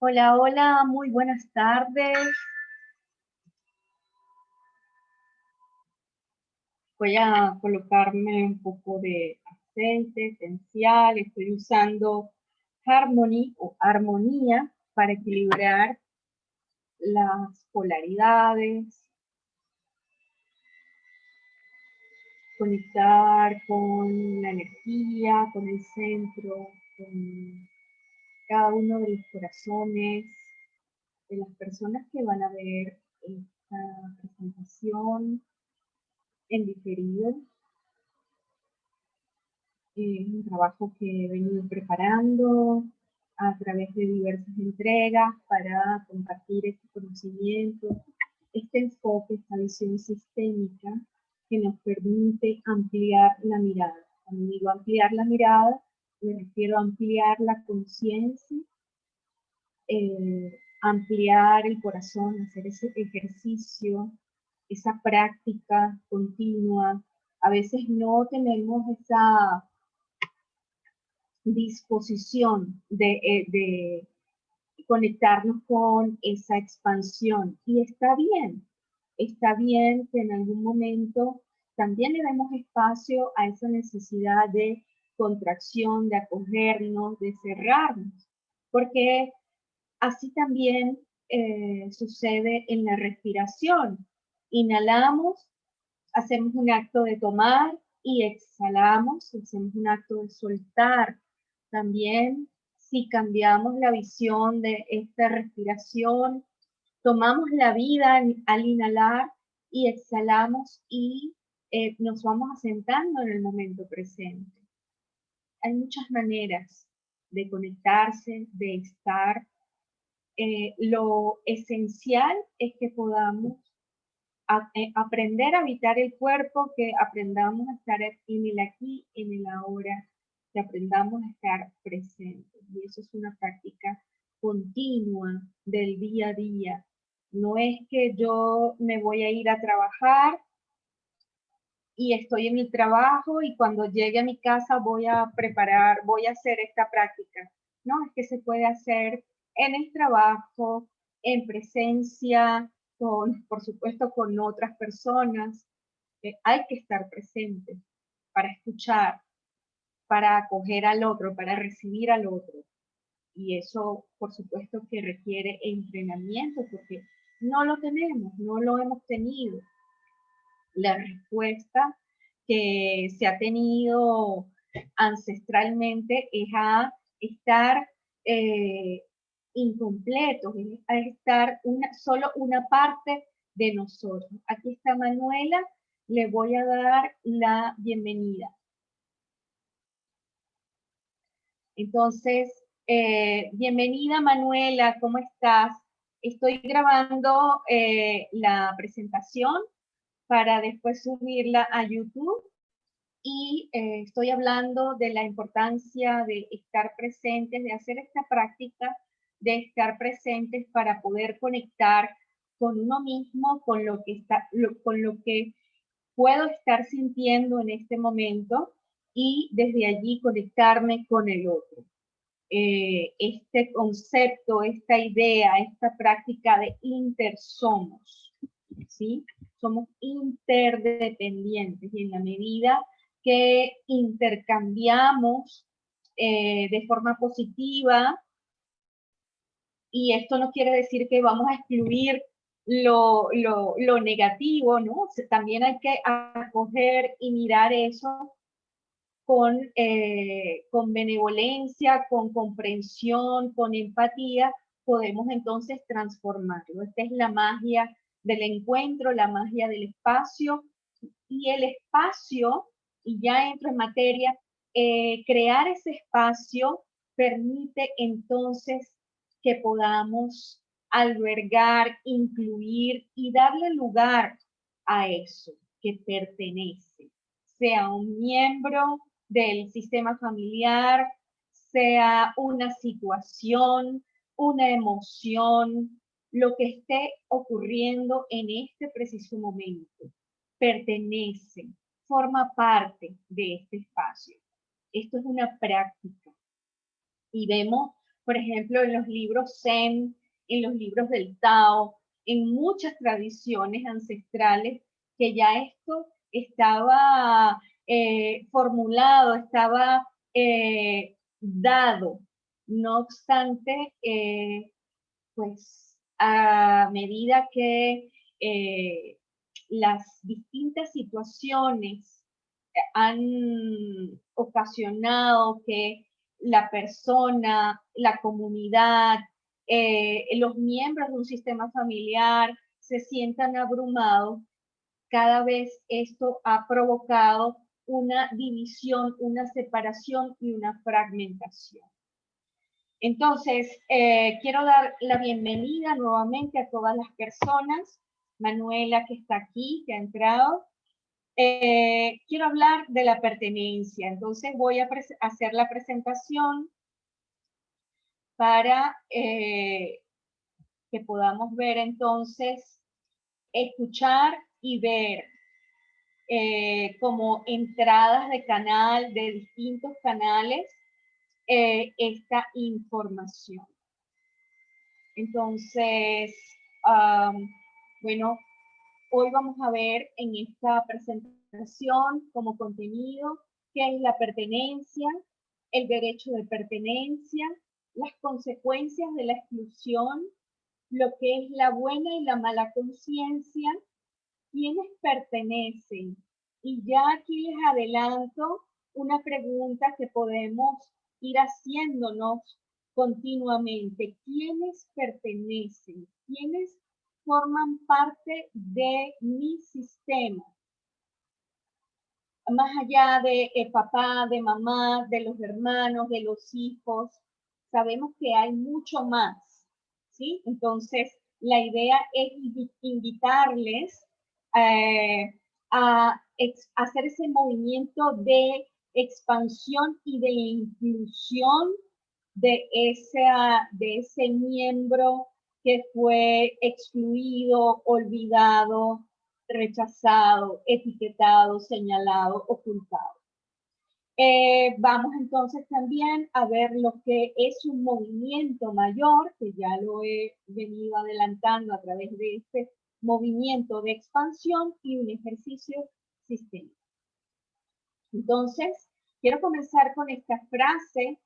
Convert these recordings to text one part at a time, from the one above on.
Hola, hola, muy buenas tardes. Voy a colocarme un poco de aceite esencial. Estoy usando Harmony o armonía para equilibrar las polaridades, conectar con la energía, con el centro, con cada uno de los corazones de las personas que van a ver esta presentación en diferido. Es un trabajo que he venido preparando a través de diversas entregas para compartir este conocimiento, este enfoque, esta visión sistémica que nos permite ampliar la mirada. Cuando digo ampliar la mirada, me refiero a ampliar la conciencia, ampliar el corazón, hacer ese ejercicio, esa práctica continua. A veces no tenemos esa disposición de conectarnos con esa expansión. Y está bien que en algún momento también le demos espacio a esa necesidad de contracción, de acogernos, de cerrarnos, porque así también sucede en la respiración. Inhalamos, hacemos un acto de tomar y exhalamos, hacemos un acto de soltar. También, si cambiamos la visión de esta respiración, tomamos la vida al inhalar y exhalamos y nos vamos asentando en el momento presente. Hay muchas maneras de conectarse, de estar. Lo esencial es que podamos aprender a habitar el cuerpo, que aprendamos a estar en el aquí, en el ahora, que aprendamos a estar presentes. Y eso es una práctica continua del día a día. No es que yo me voy a ir a trabajar y estoy en mi trabajo y cuando llegue a mi casa voy a preparar, voy a hacer esta práctica. No, es que se puede hacer en el trabajo, en presencia, por supuesto, con otras personas. Hay que estar presente para escuchar, para acoger al otro, para recibir al otro. Y eso, por supuesto, que requiere entrenamiento porque no lo tenemos, no lo hemos tenido. La respuesta que se ha tenido ancestralmente es a estar eh, incompletos, es a estar solo una parte de nosotros. Aquí está Manuela, le voy a dar la bienvenida. Entonces, bienvenida Manuela, ¿cómo estás? Estoy grabando la presentación para después subirla a YouTube y estoy hablando de la importancia de estar presentes, de hacer esta práctica de estar presentes para poder conectar con uno mismo, con lo que con lo que puedo estar sintiendo en este momento y desde allí conectarme con el otro. Este concepto, esta idea, esta práctica de intersomos, ¿sí? Somos interdependientes y en la medida que intercambiamos de forma positiva, y esto no quiere decir que vamos a excluir lo negativo, ¿no? También hay que acoger y mirar eso con benevolencia, con comprensión, con empatía, podemos entonces transformarlo. Esta es la magia del encuentro, la magia del espacio, y el espacio, y ya entro en materia, crear ese espacio permite entonces que podamos albergar, incluir y darle lugar a eso que pertenece, sea un miembro del sistema familiar, sea una situación, una emoción, lo que esté ocurriendo en este preciso momento, pertenece, forma parte de este espacio. Esto es una práctica y vemos por ejemplo, en los libros Zen, en los libros del Tao, en muchas tradiciones ancestrales, que ya esto estaba formulado, estaba dado. No obstante, pues a medida que las distintas situaciones han ocasionado que la persona, la comunidad, los miembros de un sistema familiar se sientan abrumados, cada vez esto ha provocado una división, una separación y una fragmentación. Entonces, quiero dar la bienvenida nuevamente a todas las personas. Manuela, que está aquí, que ha entrado. Quiero hablar de la pertenencia. Entonces, voy a hacer la presentación para que podamos ver entonces, escuchar y ver como entradas de canal, de distintos canales, esta información. Entonces, bueno, hoy vamos a ver en esta presentación como contenido qué es la pertenencia, el derecho de pertenencia, las consecuencias de la exclusión, lo que es la buena y la mala conciencia, quiénes pertenecen. Y ya aquí les adelanto una pregunta que podemos ir haciéndonos continuamente. ¿Quiénes pertenecen? ¿Quiénes forman parte de mi sistema? Más allá de papá, de mamá, de los hermanos, de los hijos, sabemos que hay mucho más, ¿sí? Entonces, la idea es invitarles a hacer ese movimiento de expansión y de inclusión de ese miembro que fue excluido, olvidado, rechazado, etiquetado, señalado, ocultado. Vamos entonces también a ver lo que es un movimiento mayor, que ya lo he venido adelantando a través de este movimiento de expansión y un ejercicio sistémico. Entonces, quiero comenzar con esta frase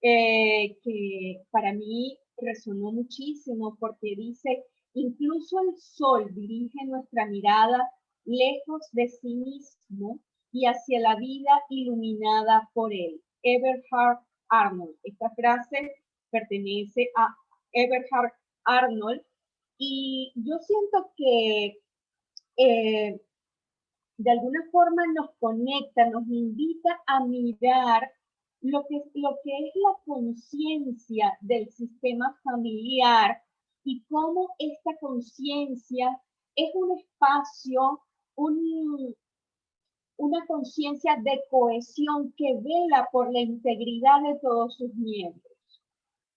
que para mí resonó muchísimo porque dice, incluso el sol dirige nuestra mirada lejos de sí mismo y hacia la vida iluminada por él. Everhard Arnold. Esta frase pertenece a Everhard Arnold y yo siento que de alguna forma nos conecta, nos invita a mirar lo que es la conciencia del sistema familiar y cómo esta conciencia es un espacio, una conciencia de cohesión que vela por la integridad de todos sus miembros.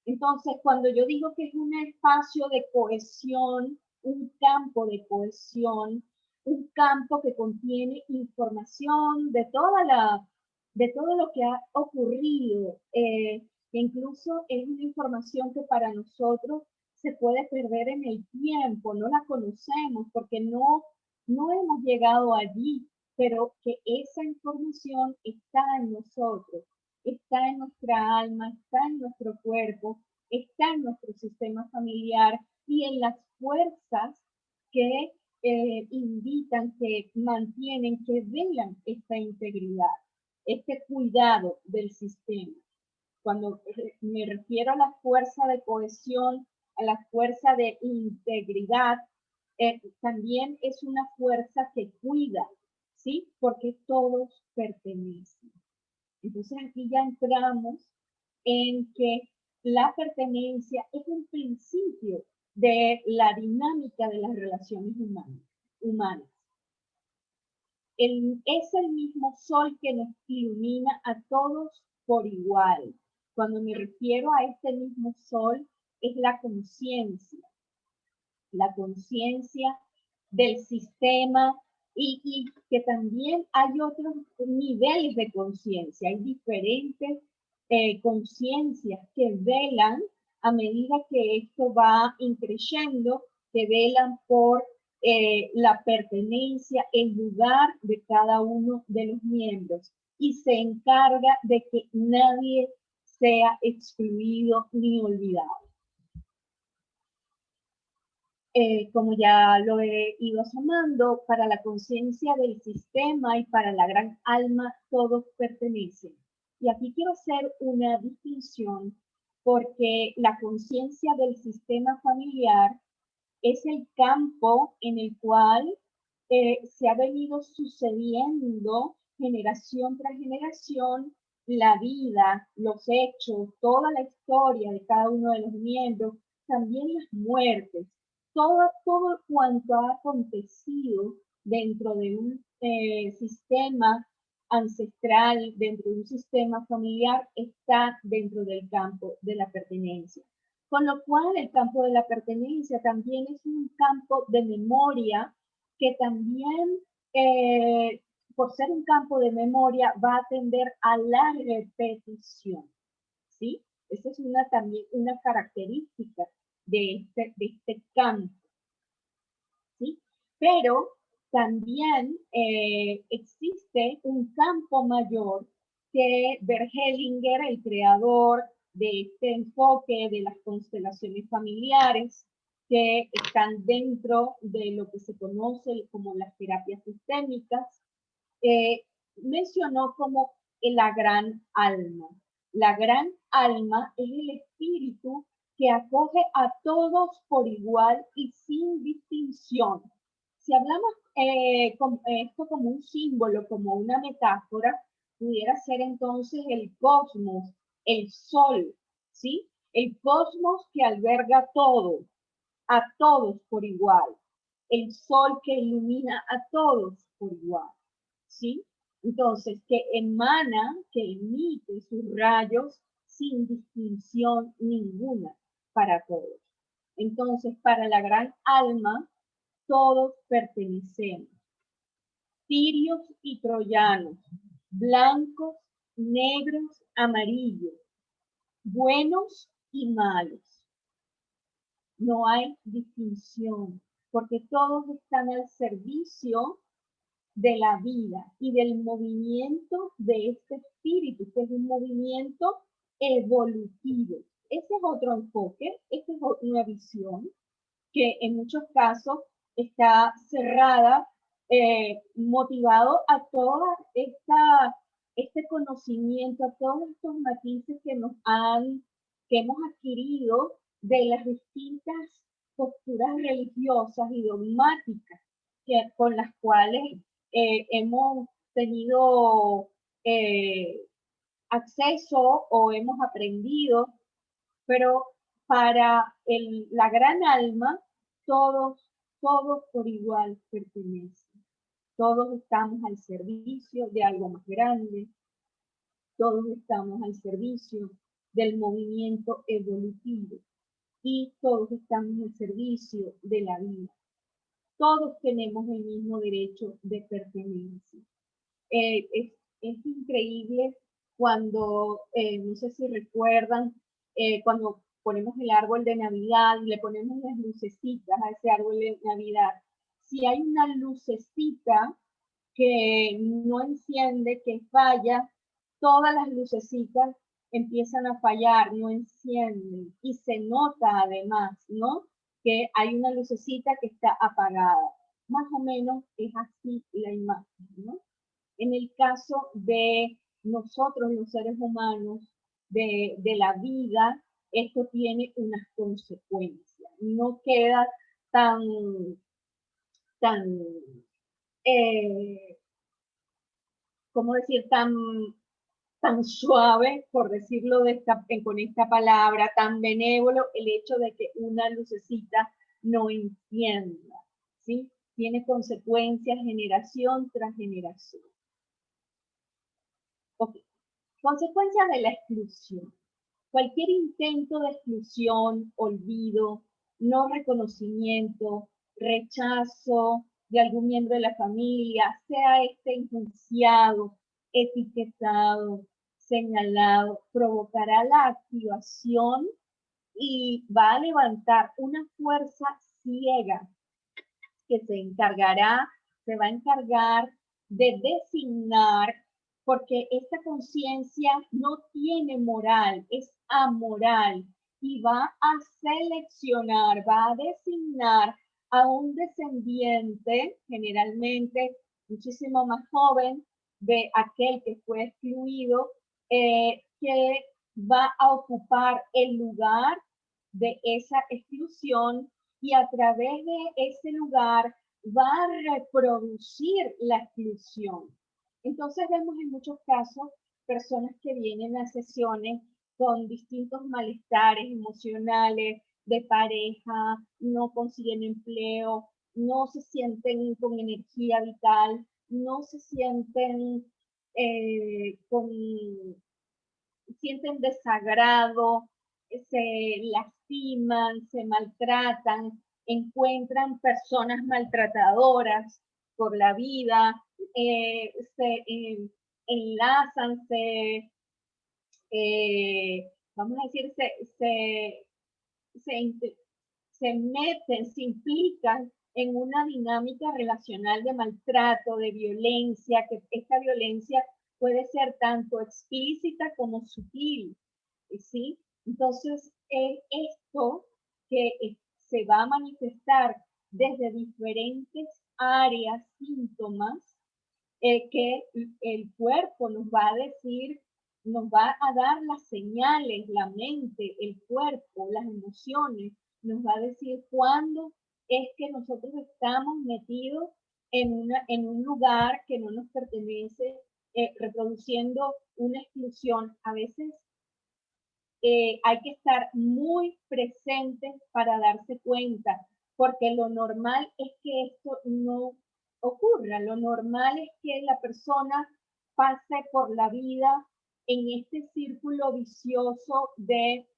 Entonces, cuando yo digo que es un espacio de cohesión, un campo de cohesión, un campo que contiene información de todo lo que ha ocurrido, que incluso es una información que para nosotros se puede perder en el tiempo, no la conocemos porque no hemos llegado allí, pero que esa información está en nosotros, está en nuestra alma, está en nuestro cuerpo, está en nuestro sistema familiar y en las fuerzas que invitan, que mantienen, que velan esta integridad, este cuidado del sistema. Cuando me refiero a la fuerza de cohesión, a la fuerza de integridad, también es una fuerza que cuida, ¿sí? Porque todos pertenecen. Entonces aquí ya entramos en que la pertenencia es un principio de la dinámica de las relaciones humanas. Es el mismo sol que nos ilumina a todos por igual. Cuando me refiero a este mismo sol, es la conciencia del sistema y que también hay otros niveles de conciencia, hay diferentes conciencias que velan a medida que esto va increyendo, que velan por la pertenencia, el lugar de cada uno de los miembros y se encarga de que nadie sea excluido ni olvidado. Como ya lo he ido asomando, para la conciencia del sistema y para la gran alma, todos pertenecen. Y aquí quiero hacer una distinción porque la conciencia del sistema familiar es el campo en el cual se ha venido sucediendo generación tras generación la vida, los hechos, toda la historia de cada uno de los miembros, también las muertes, todo cuanto ha acontecido dentro de un sistema ancestral, dentro de un sistema familiar, está dentro del campo de la pertenencia. Con lo cual, el campo de la pertenencia también es un campo de memoria que también, por ser un campo de memoria, va a tender a la repetición, ¿sí? Esa es también una característica de este campo, ¿sí? Pero también existe un campo mayor que Bert Hellinger, el creador de este enfoque de las constelaciones familiares, que están dentro de lo que se conoce como las terapias sistémicas, mencionó como la gran alma. La gran alma es el espíritu que acoge a todos por igual y sin distinción. Si hablamos esto como un símbolo, como una metáfora, pudiera ser entonces el cosmos, el sol, ¿sí? El cosmos que alberga todo, a todos por igual. El sol que ilumina a todos por igual, ¿sí? Entonces, que emana, que emite sus rayos sin distinción ninguna para todos. Entonces, para la gran alma, todos pertenecemos. Tirios y troyanos, blancos, negros, amarillos, buenos y malos. No hay distinción, porque todos están al servicio de la vida y del movimiento de este espíritu, que es un movimiento evolutivo. Ese es otro enfoque, esta es una visión que en muchos casos está cerrada, motivado a todo este conocimiento, a todos estos matices que hemos adquirido de las distintas posturas religiosas y dogmáticas con las cuales hemos tenido acceso o hemos aprendido, pero para la gran alma, todos por igual pertenecen. Todos estamos al servicio de algo más grande, todos estamos al servicio del movimiento evolutivo y todos estamos al servicio de la vida. Todos tenemos el mismo derecho de pertenencia. Es increíble cuando, no sé si recuerdan, cuando ponemos el árbol de Navidad y le ponemos las lucecitas a ese árbol de Navidad. Si hay una lucecita que no enciende, que falla, todas las lucecitas empiezan a fallar, no encienden. Y se nota además, ¿no? Que hay una lucecita que está apagada. Más o menos es así la imagen, ¿no? En el caso de nosotros, los seres humanos, de la vida, esto tiene unas consecuencias. No queda tan, tan ¿cómo decir? Tan suave, por decirlo con esta palabra, tan benévolo, el hecho de que una lucecita no encienda, ¿sí? Tiene consecuencias generación tras generación. Okay. Consecuencias de la exclusión. Cualquier intento de exclusión, olvido, no reconocimiento, rechazo de algún miembro de la familia, sea este enjuiciado, etiquetado, señalado provocará la activación y va a levantar una fuerza ciega que se va a encargar de designar, porque esta conciencia no tiene moral, es amoral, y va a seleccionar, va a designar a un descendiente, generalmente muchísimo más joven de aquel que fue excluido, que va a ocupar el lugar de esa exclusión y a través de ese lugar va a reproducir la exclusión. Entonces vemos en muchos casos personas que vienen a sesiones con distintos malestares emocionales de pareja, no consiguen empleo, no se sienten con energía vital, no se sienten sienten desagrado, se lastiman, se maltratan, encuentran personas maltratadoras por la vida, se enlazan, vamos a decir, se, se meten, se implican en una dinámica relacional de maltrato, de violencia, que esta violencia puede ser tanto explícita como sutil, ¿sí? Entonces, esto que se va a manifestar desde diferentes áreas, síntomas, que el cuerpo nos va a decir, nos va a dar las señales, la mente, el cuerpo, las emociones, nos va a decir cuándo es que nosotros estamos metidos en un lugar que no nos pertenece, reproduciendo una exclusión. A veces hay que estar muy presentes para darse cuenta, porque lo normal es que esto no ocurra. Lo normal es que la persona pase por la vida en este círculo vicioso de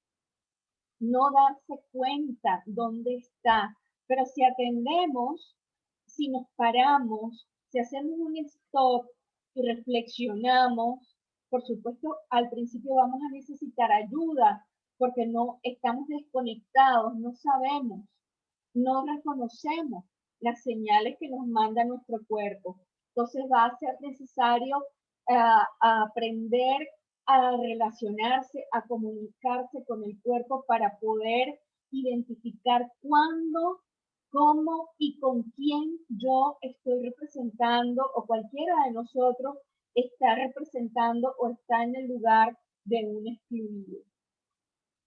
no darse cuenta dónde está. Pero si atendemos, si nos paramos, si hacemos un stop y reflexionamos, por supuesto, al principio vamos a necesitar ayuda porque no estamos desconectados, no sabemos, no reconocemos las señales que nos manda nuestro cuerpo. Entonces va a ser necesario aprender a relacionarse, a comunicarse con el cuerpo para poder identificar cuándo, cómo y con quién yo estoy representando o cualquiera de nosotros está representando o está en el lugar de un excluido.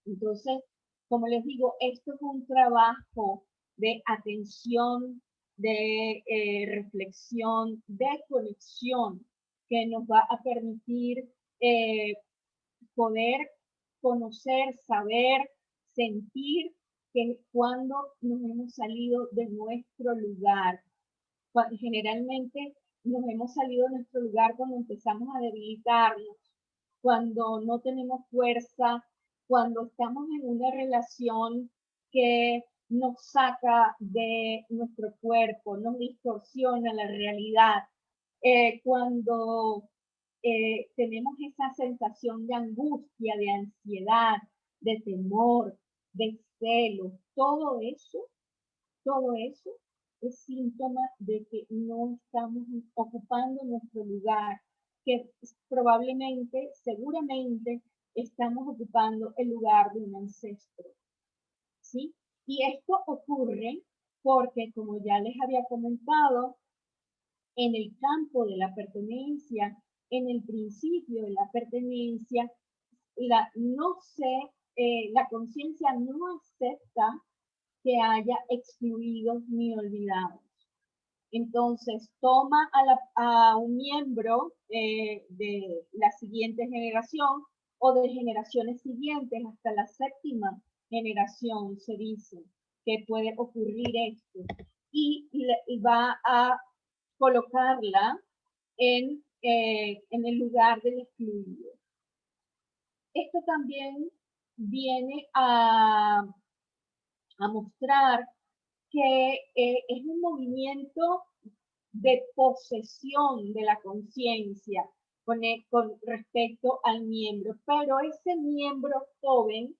Entonces, como les digo, esto es un trabajo de atención, de reflexión, de conexión que nos va a permitir poder conocer, saber, sentir que cuando nos hemos salido de nuestro lugar. Generalmente nos hemos salido de nuestro lugar cuando empezamos a debilitarnos, cuando no tenemos fuerza, cuando estamos en una relación que nos saca de nuestro cuerpo, nos distorsiona la realidad, cuando tenemos esa sensación de angustia, de ansiedad, de temor, de celo, todo eso es síntoma de que no estamos ocupando nuestro lugar, que probablemente, seguramente, estamos ocupando el lugar de un ancestro, ¿sí? Y esto ocurre porque, como ya les había comentado, en el campo de la pertenencia, en el principio de la pertenencia, la conciencia no acepta que haya excluidos ni olvidados. Entonces, toma a un miembro de la siguiente generación o de generaciones siguientes hasta la séptima generación, se dice que puede ocurrir esto, y va a colocarla en el lugar del excluido. Esto también viene a mostrar que es un movimiento de posesión de la conciencia. con respecto al miembro, pero ese miembro joven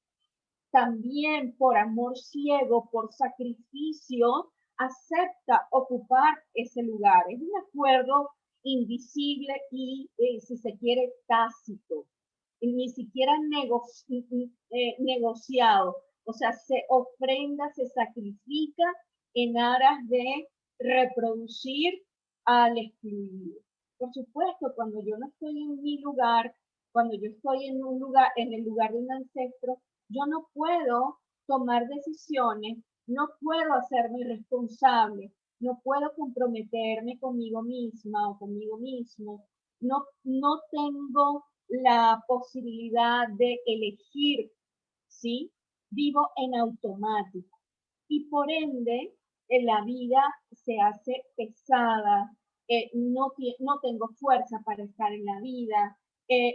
también por amor ciego, por sacrificio, acepta ocupar ese lugar. Es un acuerdo invisible y, si se quiere, tácito, y ni siquiera negociado. O sea, se ofrenda, se sacrifica en aras de reproducir al excluido. Por supuesto, cuando yo no estoy en mi lugar, cuando yo estoy en un lugar, en el lugar de un ancestro, yo no puedo tomar decisiones, no puedo hacerme responsable, no puedo comprometerme conmigo misma o conmigo mismo, no tengo la posibilidad de elegir, ¿sí? Vivo en automático y por ende la vida se hace pesada, no tengo fuerza para estar en la vida,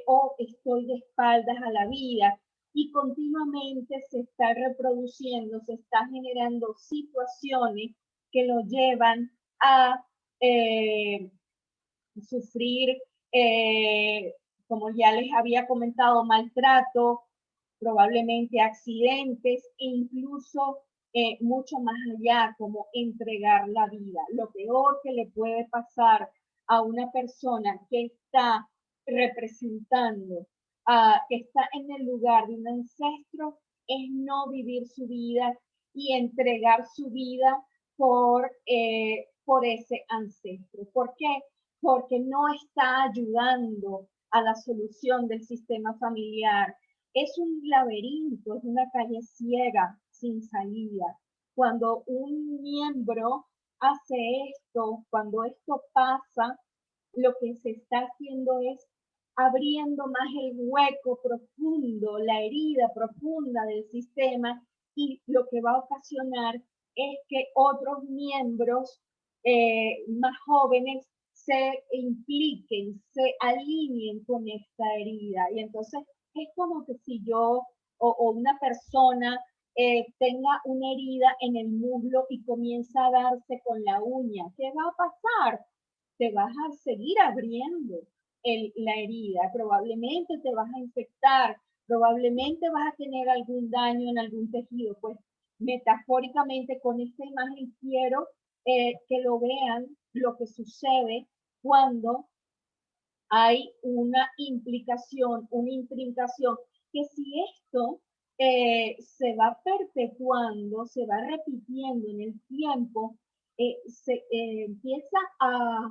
o estoy de espaldas a la vida y continuamente se está reproduciendo, se está generando situaciones que lo llevan a sufrir, como ya les había comentado, maltrato, probablemente accidentes e incluso mucho más allá, como entregar la vida. Lo peor que le puede pasar a una persona que está representando, que está en el lugar de un ancestro, es no vivir su vida y entregar su vida por ese ancestro. ¿Por qué? Porque no está ayudando a la solución del sistema familiar. Es un laberinto, es una calle ciega sin salida. Cuando un miembro hace esto, cuando esto pasa, lo que se está haciendo es abriendo más el hueco profundo, la herida profunda del sistema y lo que va a ocasionar es que otros miembros más jóvenes se impliquen, se alineen con esta herida. Y entonces es como que si yo o una persona tenga una herida en el muslo y comienza a darse con la uña. ¿Qué va a pasar? Te vas a seguir abriendo la herida, probablemente te vas a infectar, probablemente vas a tener algún daño en algún tejido. Pues metafóricamente con esta imagen quiero que lo vean lo que sucede cuando hay una implicación, una intrincación, que si esto se va perpetuando, se va repitiendo en el tiempo, se empieza a,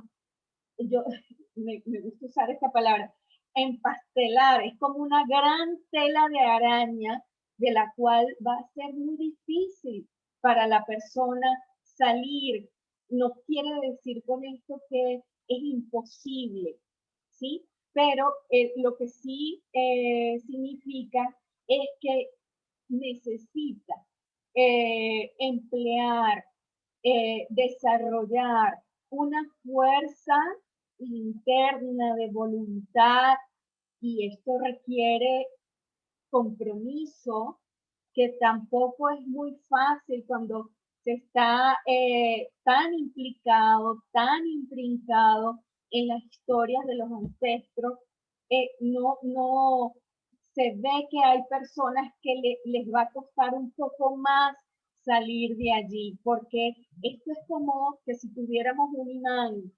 yo me gusta usar esta palabra, empastelar, es como una gran tela de araña de la cual va a ser muy difícil para la persona salir. No quiere decir con esto que es imposible, ¿sí? Pero lo que sí significa es que necesita emplear, desarrollar una fuerza interna de voluntad y esto requiere compromiso que tampoco es muy fácil cuando se está tan implicado, tan intrincado en las historias de los ancestros. No se ve que hay personas que les va a costar un poco más salir de allí, porque esto es como que si tuviéramos un imán,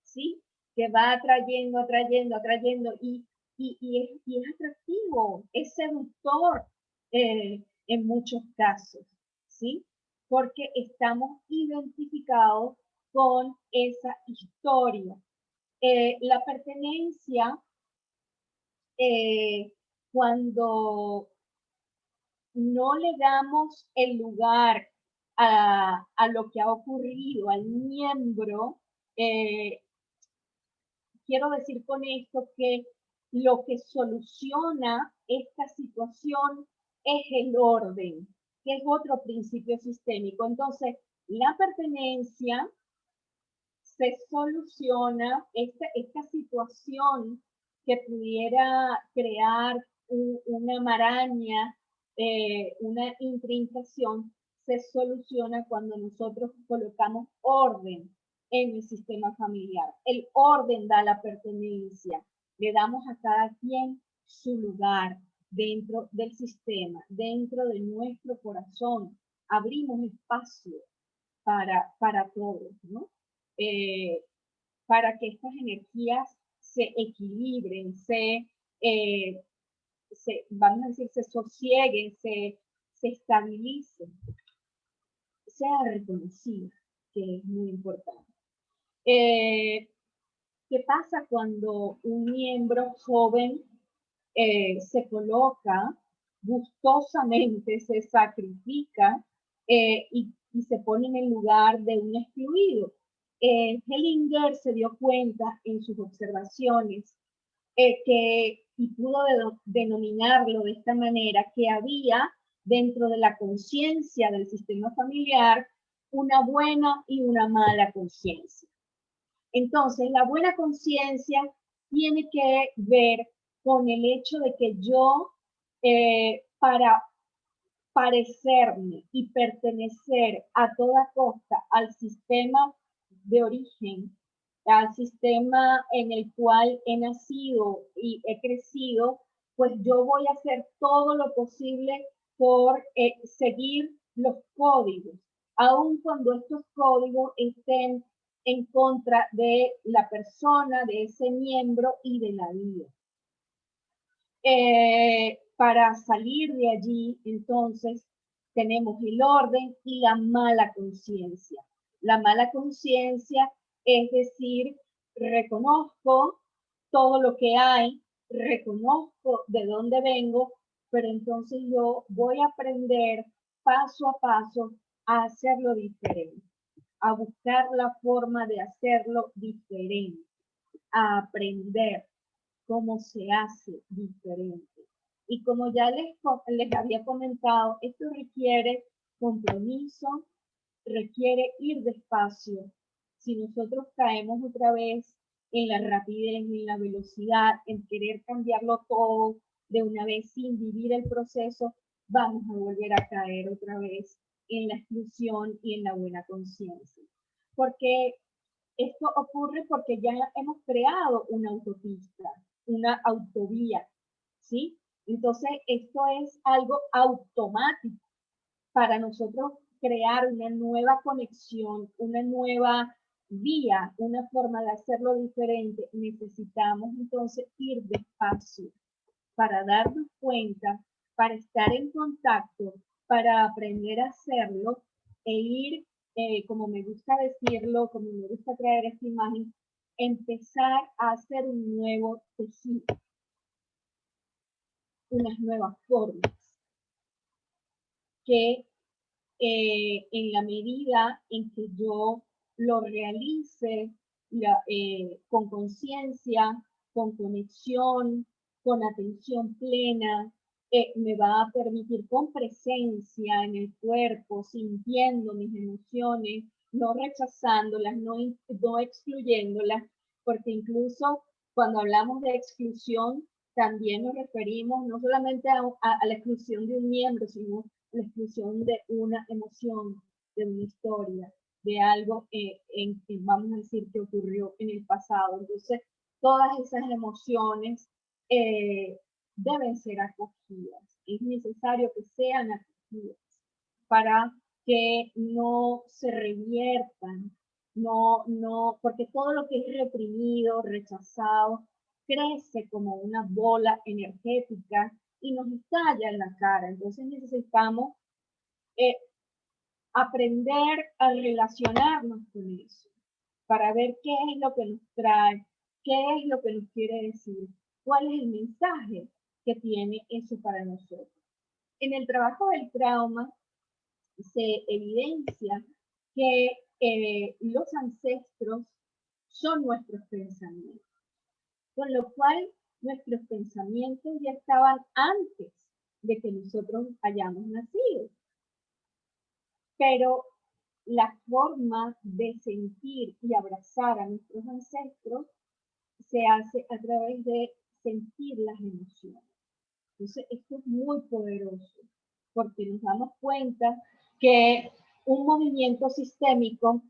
¿sí? Que va atrayendo, atrayendo, atrayendo y es atractivo, es seductor en muchos casos, ¿sí? Porque estamos identificados con esa historia. La pertenencia, eh, cuando no le damos el lugar a lo que ha ocurrido, al miembro, eh, quiero decir con esto que lo que soluciona esta situación es el orden, que es otro principio sistémico. Entonces, la pertenencia se soluciona, esta situación que pudiera crear una maraña, una intrincación, se soluciona cuando nosotros colocamos orden en el sistema familiar. El orden da la pertenencia. Le damos a cada quien su lugar dentro del sistema, dentro de nuestro corazón. Abrimos espacio para todos, ¿no? Para que estas energías se equilibren, vamos a decir, se sosieguen, se estabilicen, sea reconocida, que es muy importante. ¿Qué pasa cuando un miembro joven se coloca gustosamente, se sacrifica y se pone en el lugar de un excluido? Hellinger se dio cuenta en sus observaciones y pudo denominarlo de esta manera, que había dentro de la conciencia del sistema familiar una buena y una mala conciencia. Entonces, la buena conciencia tiene que ver con el hecho de que yo, para parecerme y pertenecer a toda costa al sistema de origen, al sistema en el cual he nacido y he crecido, pues yo voy a hacer todo lo posible por seguir los códigos, aun cuando estos códigos estén en contra de la persona, de ese miembro y de la vida. Para salir de allí, entonces, tenemos el orden y la mala conciencia. La mala conciencia es decir, reconozco todo lo que hay, reconozco de dónde vengo, pero entonces yo voy a aprender paso a paso a hacerlo diferente, a buscar la forma de hacerlo diferente, a aprender cómo se hace diferente. Y como ya les había comentado, esto requiere compromiso, requiere ir despacio. Si nosotros caemos otra vez en la rapidez, en la velocidad, en querer cambiarlo todo de una vez sin vivir el proceso, vamos a volver a caer otra vez en la exclusión y en la buena conciencia. Porque esto ocurre porque ya hemos creado una autopista, una autovía, ¿sí? Entonces, esto es algo automático para nosotros crear una nueva conexión, una nueva vía, una forma de hacerlo diferente. Necesitamos entonces ir despacio para darnos cuenta, para estar en contacto, para aprender a hacerlo e ir, como me gusta decirlo, como me gusta traer esta imagen, empezar a hacer un nuevo tejido, unas nuevas formas que en la medida en que yo lo realice con conciencia, con conexión, con atención plena, me va a permitir con presencia en el cuerpo, sintiendo mis emociones, no rechazándolas, no excluyéndolas, porque incluso cuando hablamos de exclusión, también nos referimos no solamente a la exclusión de un miembro, sino la exclusión de una emoción, de una historia, de algo vamos a decir, que ocurrió en el pasado. Entonces, todas esas emociones deben ser acogidas. Es necesario que sean acogidas para que no se reviertan, porque todo lo que es reprimido, rechazado, crece como una bola energética y nos estalla en la cara. Entonces necesitamos aprender a relacionarnos con eso, para ver qué es lo que nos trae, qué es lo que nos quiere decir, cuál es el mensaje que tiene eso para nosotros. En el trabajo del trauma se evidencia que los ancestros son nuestros pensamientos, con lo cual nuestros pensamientos ya estaban antes de que nosotros hayamos nacido. Pero la forma de sentir y abrazar a nuestros ancestros se hace a través de sentir las emociones. Entonces, esto es muy poderoso, porque nos damos cuenta que un movimiento sistémico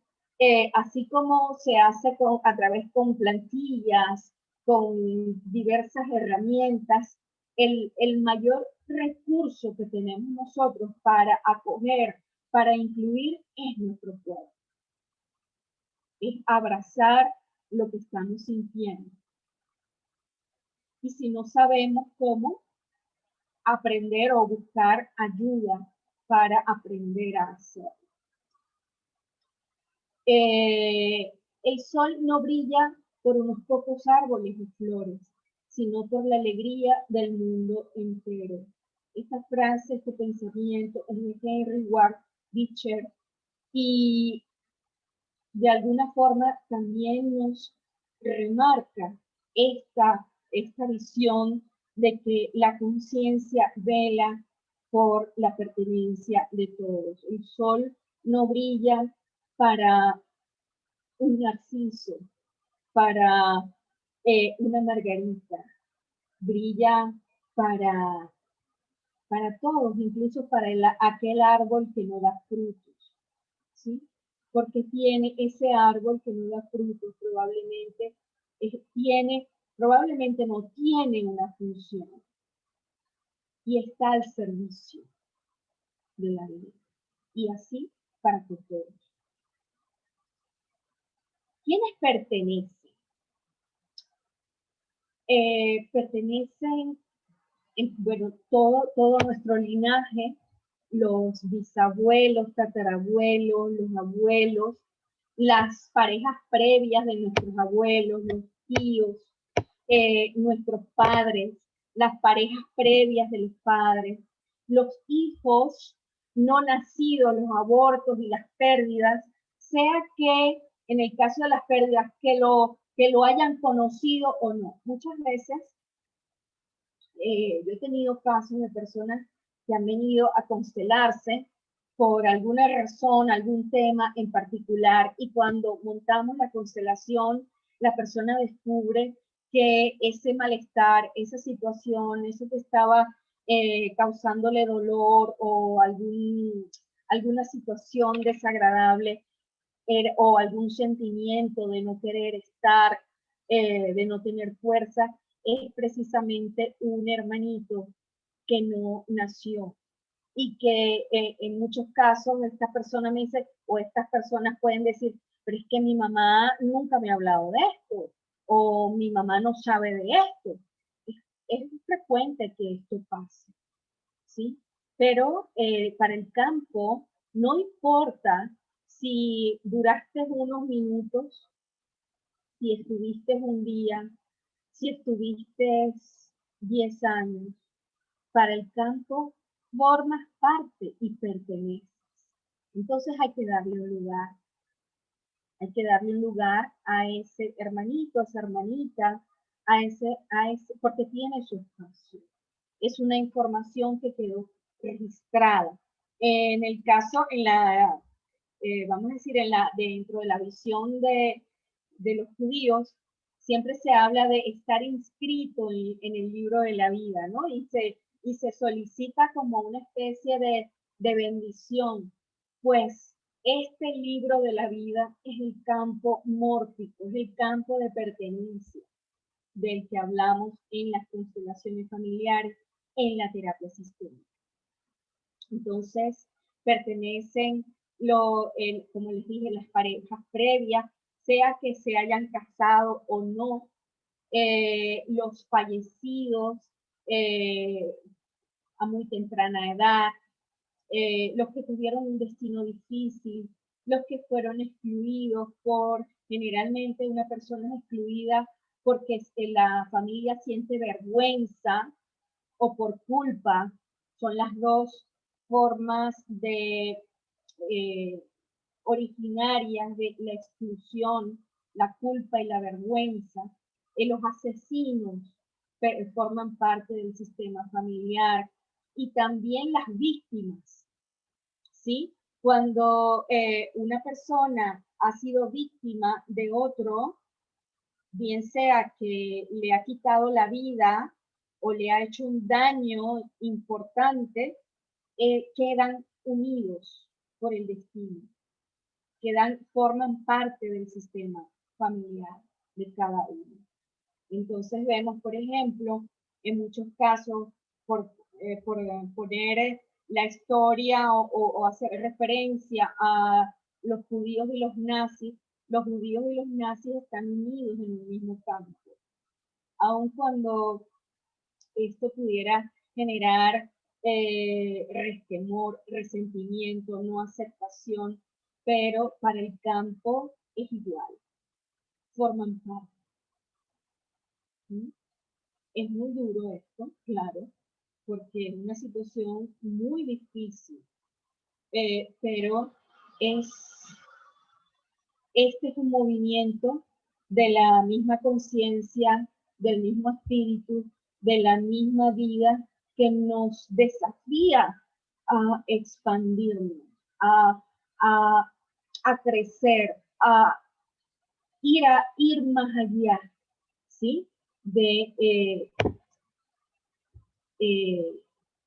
así como se hace a través con plantillas, con diversas herramientas, el mayor recurso que tenemos nosotros para acoger, para incluir, es nuestro cuerpo. Es abrazar lo que estamos sintiendo. Y si no sabemos cómo, aprender o buscar ayuda para aprender a hacerlo. El sol no brilla por unos pocos árboles y flores, sino por la alegría del mundo entero. Esta frase, este pensamiento es de Henry Ward Beecher y de alguna forma también nos remarca esta visión de que la conciencia vela por la pertenencia de todos. El sol no brilla para un narciso, para una margarita, brilla para, para todos, incluso para aquel árbol que no da frutos, ¿sí? Porque tiene ese árbol que no da frutos, probablemente no tiene una función y está al servicio de la vida. Y así para todos. ¿Quiénes pertenecen? Pertenecen, bueno, todo nuestro linaje, los bisabuelos, tatarabuelos, los abuelos, las parejas previas de nuestros abuelos, los tíos, nuestros padres, las parejas previas de los padres, los hijos no nacidos, los abortos y las pérdidas, sea que en el caso de las pérdidas, que lo hayan conocido o no. Muchas veces yo he tenido casos de personas que han venido a constelarse por alguna razón, algún tema en particular, y cuando montamos la constelación, la persona descubre que ese malestar, esa situación, eso que estaba causándole dolor o alguna situación desagradable o algún sentimiento de no querer estar, de no tener fuerza, es precisamente un hermanito que no nació y que en muchos casos esta persona me dice, o estas personas pueden decir, pero es que mi mamá nunca me ha hablado de esto, o mi mamá no sabe de esto. Es frecuente que esto pase, ¿sí? Pero para el campo no importa si duraste unos minutos, si estuviste un día, si estuviste 10 años, para el campo formas parte y perteneces. Entonces hay que darle un lugar. Hay que darle un lugar a ese hermanito, a esa hermanita, porque tiene su espacio. Es una información que quedó registrada. En el caso, vamos a decir, dentro de la visión de los judíos, siempre se habla de estar inscrito en el libro de la vida, ¿no? Y se solicita como una especie de bendición, pues este libro de la vida es el campo mórfico, es el campo de pertenencia del que hablamos en las constelaciones familiares, en la terapia sistémica. Entonces, pertenecen, como les dije, las parejas previas, sea que se hayan casado o no, los fallecidos a muy temprana edad, los que tuvieron un destino difícil, los que fueron excluidos generalmente una persona es excluida porque la familia siente vergüenza o por culpa, son las dos formas originarias de la exclusión, la culpa y la vergüenza. Los asesinos forman parte del sistema familiar y también las víctimas, ¿sí? Cuando una persona ha sido víctima de otro, bien sea que le ha quitado la vida o le ha hecho un daño importante, quedan unidos por el destino. forman parte del sistema familiar de cada uno. Entonces vemos, por ejemplo, en muchos casos, por poner la historia o hacer referencia a los judíos y los nazis están unidos en un mismo campo. Aun cuando esto pudiera generar resquemor, resentimiento, no aceptación, pero para el campo es igual, forman parte. ¿Sí? Es muy duro esto, claro, porque es una situación muy difícil, pero este es un movimiento de la misma conciencia, del mismo espíritu, de la misma vida que nos desafía a expandirnos, a, a crecer, a ir más allá, ¿sí?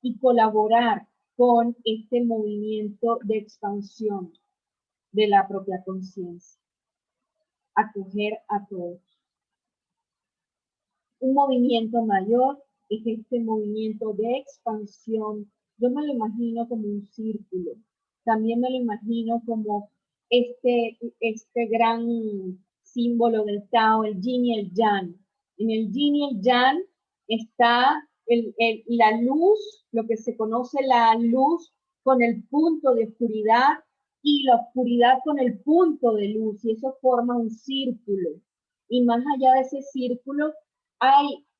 Y colaborar con este movimiento de expansión de la propia conciencia, acoger a todos. Un movimiento mayor es este movimiento de expansión. Yo me lo imagino como un círculo. También me lo imagino como este gran símbolo del Tao, el yin y el yang. En el yin y el yang está la luz, lo que se conoce la luz con el punto de oscuridad y la oscuridad con el punto de luz, y eso forma un círculo. Y más allá de ese círculo,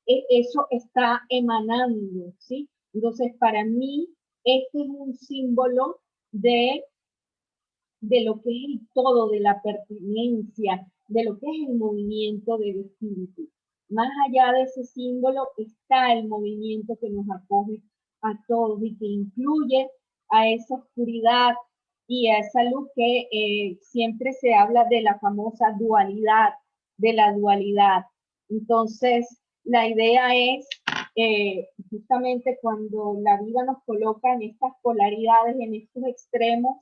eso está emanando, ¿sí? Entonces, para mí, este es un símbolo de lo que es el todo, de la pertenencia, de lo que es el movimiento del espíritu. Más allá de ese símbolo está el movimiento que nos acoge a todos y que incluye a esa oscuridad y a esa luz que siempre se habla de la famosa dualidad, de la dualidad. Entonces, la idea es justamente cuando la vida nos coloca en estas polaridades, en estos extremos,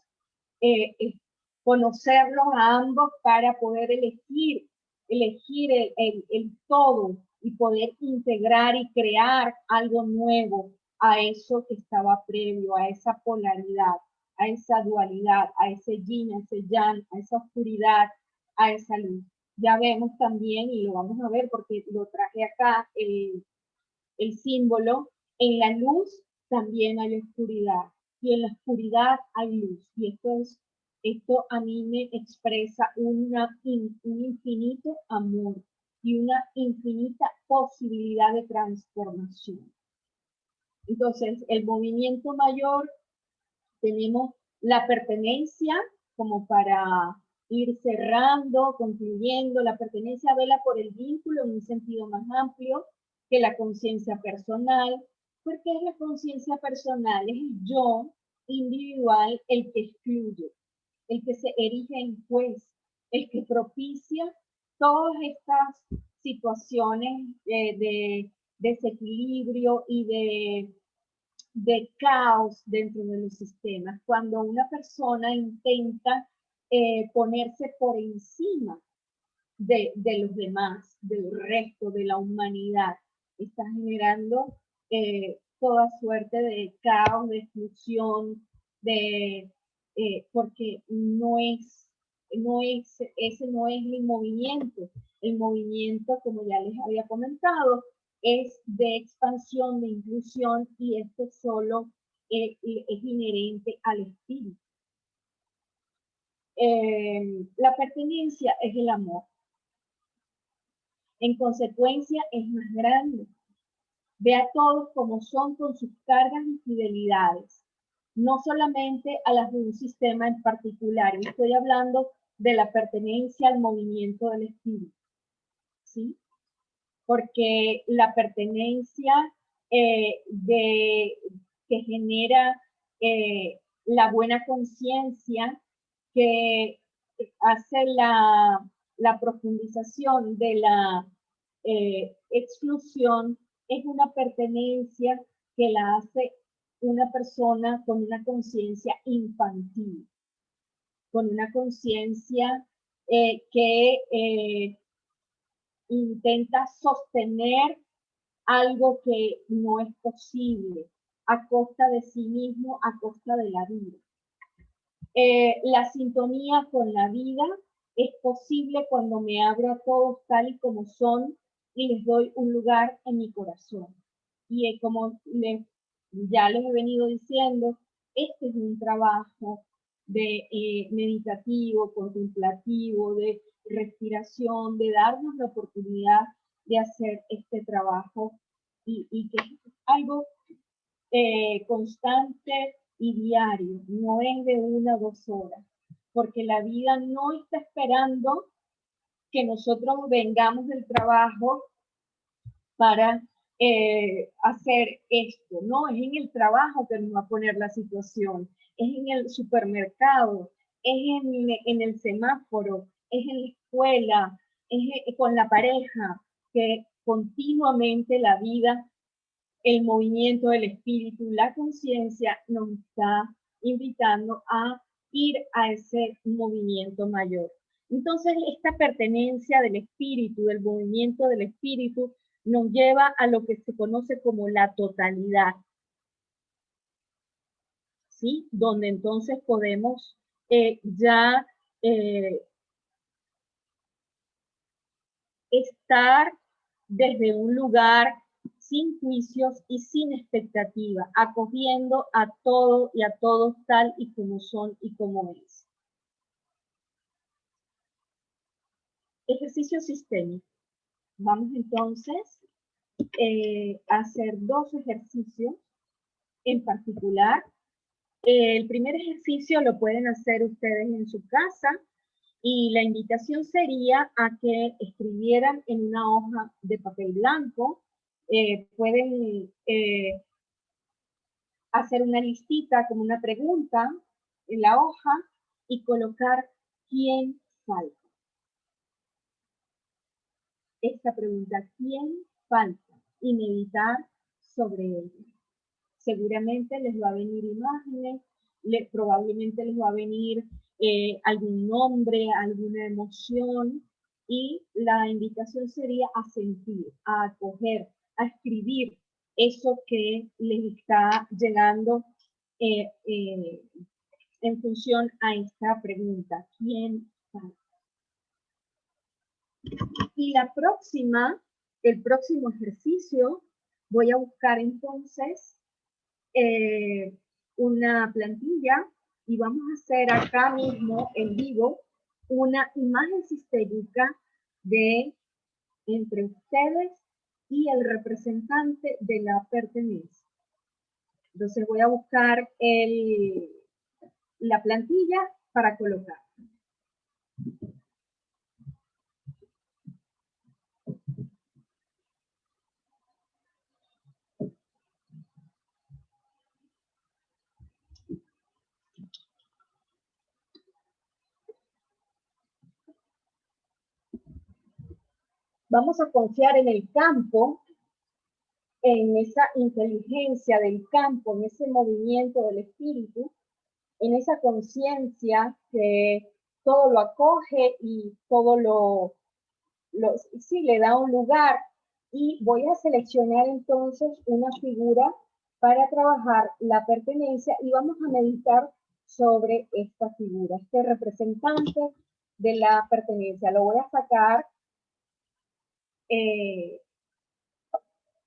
conocerlos a ambos para poder elegir el todo y poder integrar y crear algo nuevo a eso que estaba previo, a esa polaridad, a esa dualidad, a ese yin, a ese yang, a esa oscuridad, a esa luz. Ya vemos también, y lo vamos a ver porque lo traje acá, el símbolo, en la luz también hay oscuridad y en la oscuridad hay luz. Y esto a mí me expresa un infinito amor y una infinita posibilidad de transformación. Entonces, el movimiento mayor, tenemos la pertenencia como para ir cerrando, concluyendo. La pertenencia vela por el vínculo en un sentido más amplio que la conciencia personal. ¿Por qué es la conciencia personal? Es el yo individual el que excluye, el que se erige en juez, el que propicia todas estas situaciones de desequilibrio y de caos dentro de los sistemas. Cuando una persona intenta ponerse por encima de los demás, del resto de la humanidad, está generando toda suerte de caos, de exclusión, porque ese no es el movimiento. El movimiento, como ya les había comentado, es de expansión, de inclusión, y esto solo es inherente al espíritu. La pertenencia es el amor. En consecuencia, es más grande. Ve a todos como son con sus cargas y fidelidades, no solamente a las de un sistema en particular. Y estoy hablando de la pertenencia al movimiento del espíritu, ¿sí? Porque la pertenencia que genera la buena conciencia, que hace la profundización de la exclusión, es una pertenencia que la hace una persona con una conciencia infantil. con una conciencia que intenta sostener algo que no es posible a costa de sí mismo, a costa de la vida. La sintonía con la vida es posible cuando me abro a todos tal y como son y les doy un lugar en mi corazón. Y como ya les he venido diciendo, este es un trabajo de meditativo, contemplativo, de respiración, de darnos la oportunidad de hacer este trabajo y que es algo constante y diario, no es de 1 o 2 horas, porque la vida no está esperando que nosotros vengamos del trabajo para hacer esto, no, es en el trabajo que nos va a poner la situación, es en el supermercado, es en el semáforo, es en la escuela, es con la pareja, que continuamente la vida, el movimiento del espíritu, la conciencia nos está invitando a ir a ese movimiento mayor. Entonces, esta pertenencia del espíritu, del movimiento del espíritu, nos lleva a lo que se conoce como la totalidad, ¿sí? Donde entonces podemos ya estar desde un lugar sin juicios y sin expectativa, acogiendo a todo y a todos tal y como son y como es. Ejercicio sistémico. Vamos entonces a hacer 2 ejercicios en particular. El primer ejercicio lo pueden hacer ustedes en su casa y la invitación sería a que escribieran en una hoja de papel blanco. Pueden hacer una listita como una pregunta en la hoja y colocar quién falta. Esta pregunta, ¿quién falta? Y meditar sobre ello. Seguramente les va a venir imágenes, probablemente les va a venir algún nombre, alguna emoción, y la invitación sería a sentir, a acoger, a escribir eso que les está llegando en función a esta pregunta, ¿quién falta? Y el próximo ejercicio, voy a buscar entonces una plantilla y vamos a hacer acá mismo en vivo una imagen sistémica de entre ustedes y el representante de la pertenencia. Entonces voy a buscar la plantilla para colocar. Vamos a confiar en el campo, en esa inteligencia del campo, en ese movimiento del espíritu, en esa conciencia que todo lo acoge y todo sí, le da un lugar. Y voy a seleccionar entonces una figura para trabajar la pertenencia y vamos a meditar sobre esta figura, este representante de la pertenencia. Lo voy a sacar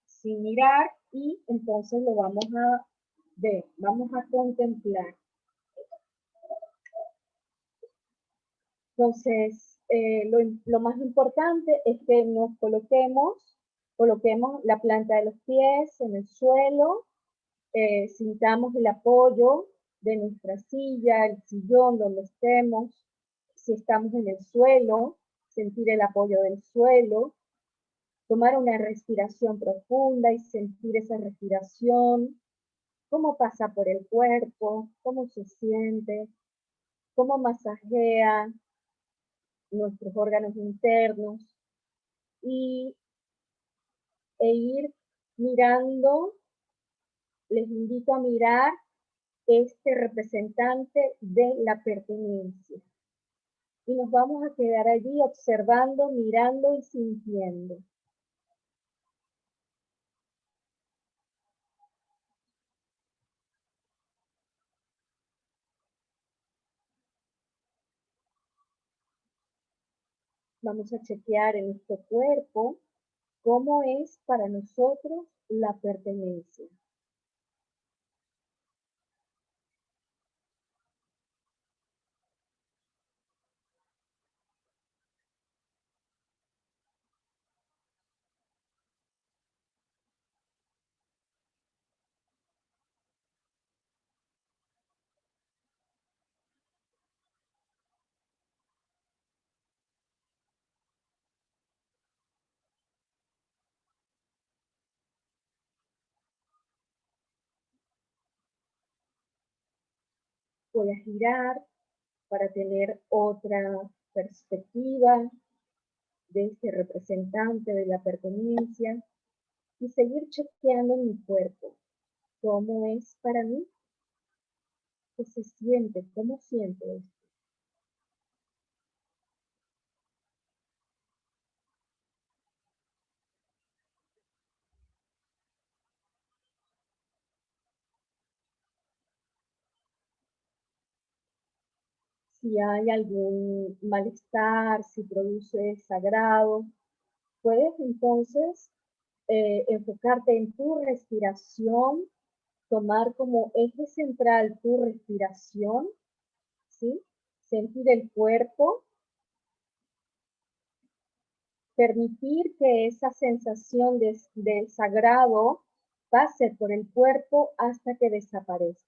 sin mirar y entonces lo vamos a ver, vamos a contemplar. Entonces, lo más importante es que nos coloquemos la planta de los pies en el suelo, sintamos el apoyo de nuestra silla, el sillón donde estemos. Si estamos en el suelo, sentir el apoyo del suelo, tomar una respiración profunda y sentir esa respiración, cómo pasa por el cuerpo, cómo se siente, cómo masajea nuestros órganos internos e ir mirando, les invito a mirar este representante de la pertenencia. Y nos vamos a quedar allí observando, mirando y sintiendo. Vamos a chequear en nuestro cuerpo cómo es para nosotros la pertenencia. Voy a girar para tener otra perspectiva de este representante de la pertenencia y seguir chequeando mi cuerpo. ¿Cómo es para mí? ¿Qué se siente? ¿Cómo siento esto? Si hay algún malestar, si produce desagrado, puedes entonces enfocarte en tu respiración, tomar como eje central tu respiración, ¿sí? Sentir el cuerpo, permitir que esa sensación de desagrado pase por el cuerpo hasta que desaparezca.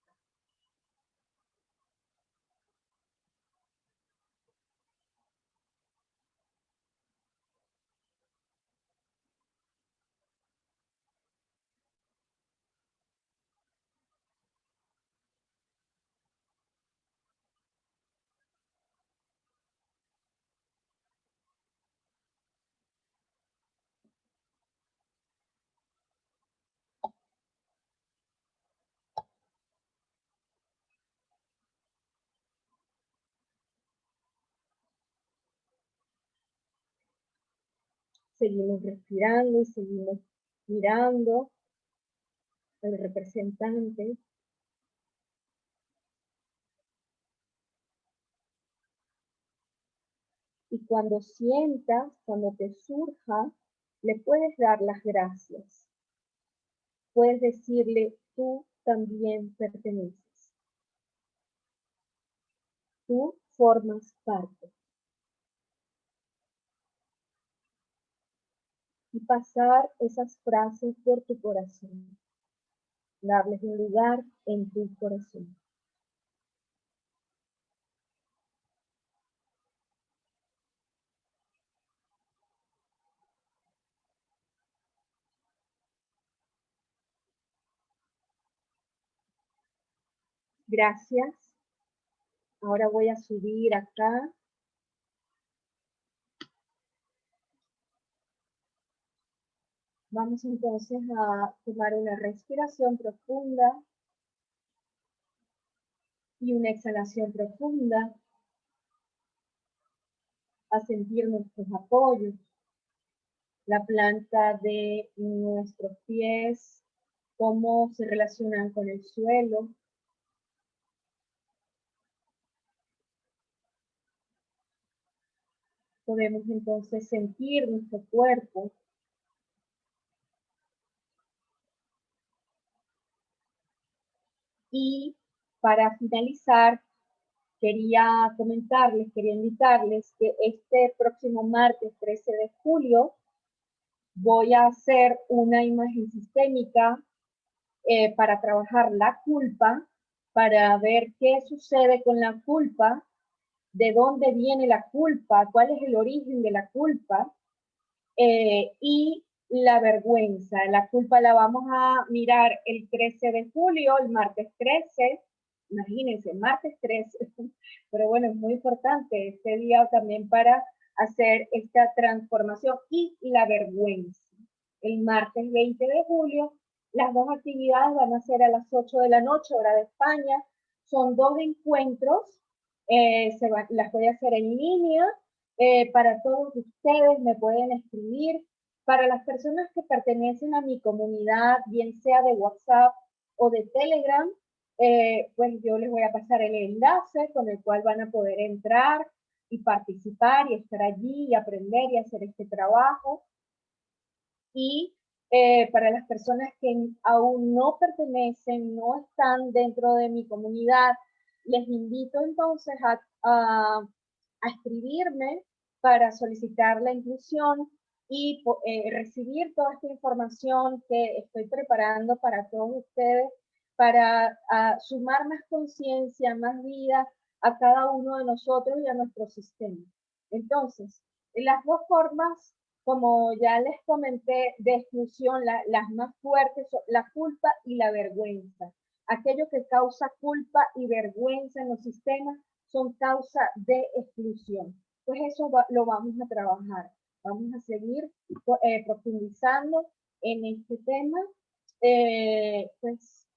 Seguimos respirando y seguimos mirando al representante. Y cuando sientas, cuando te surja, le puedes dar las gracias. Puedes decirle, tú también perteneces. Tú formas parte. Y pasar esas frases por tu corazón. Darles un lugar en tu corazón. Gracias. Ahora voy a subir acá. Vamos entonces a tomar una respiración profunda y una exhalación profunda, a sentir nuestros apoyos, la planta de nuestros pies, cómo se relacionan con el suelo. Podemos entonces sentir nuestro cuerpo. Y para finalizar, quería comentarles, quería invitarles que este próximo martes 13 de julio voy a hacer una imagen sistémica para trabajar la culpa, para ver qué sucede con la culpa, de dónde viene la culpa, cuál es el origen de la culpa y la vergüenza. La culpa la vamos a mirar el 13 de julio, el martes 13. Imagínense, martes 13. Pero bueno, es muy importante este día también para hacer esta transformación y la vergüenza. El martes 20 de julio Las dos actividades van a ser a las 8 de la noche, hora de España. Son dos encuentros, las voy a hacer en línea. Para todos ustedes me pueden escribir. Para las personas que pertenecen a mi comunidad, bien sea de WhatsApp o de Telegram, pues yo les voy a pasar el enlace con el cual van a poder entrar y participar y estar allí y aprender y hacer este trabajo. Y para las personas que aún no pertenecen, no están dentro de mi comunidad, les invito entonces a escribirme para solicitar la inclusión y recibir toda esta información que estoy preparando para todos ustedes, para sumar más conciencia, más vida a cada uno de nosotros y a nuestro sistema. Entonces, las dos formas, como ya les comenté, de exclusión, las más fuertes son la culpa y la vergüenza. Aquello que causa culpa y vergüenza en los sistemas son causa de exclusión. Pues eso lo vamos a trabajar. Vamos a seguir profundizando en este tema. Pues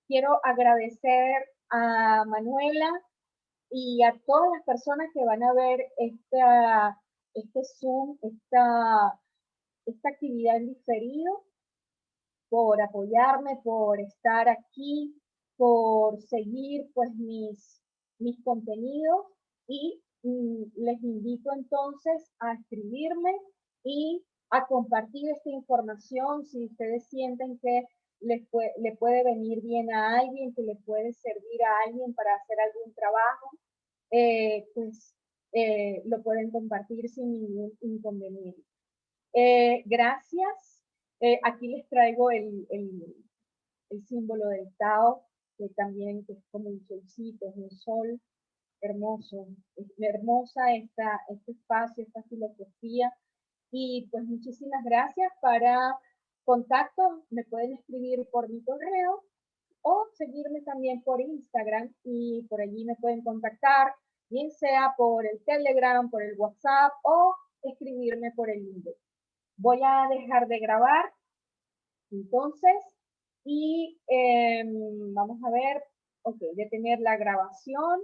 quiero agradecer a Manuela y a todas las personas que van a ver este Zoom, esta actividad en diferido, por apoyarme, por estar aquí, por seguir pues mis contenidos y les invito entonces a escribirme y a compartir esta información si ustedes sienten que le puede venir bien a alguien, que le puede servir a alguien para hacer algún trabajo, pues lo pueden compartir sin ningún inconveniente. Gracias. Aquí les traigo el símbolo del Tao, que también que es como un solcito, es un sol hermoso. Es hermosa este espacio, esta filosofía. Y pues muchísimas gracias. Para contacto me pueden escribir por mi correo o seguirme también por Instagram y por allí me pueden contactar, bien sea por el Telegram, por el WhatsApp o escribirme por el inbox. Voy a dejar de grabar entonces y vamos a ver, ok, detener la grabación.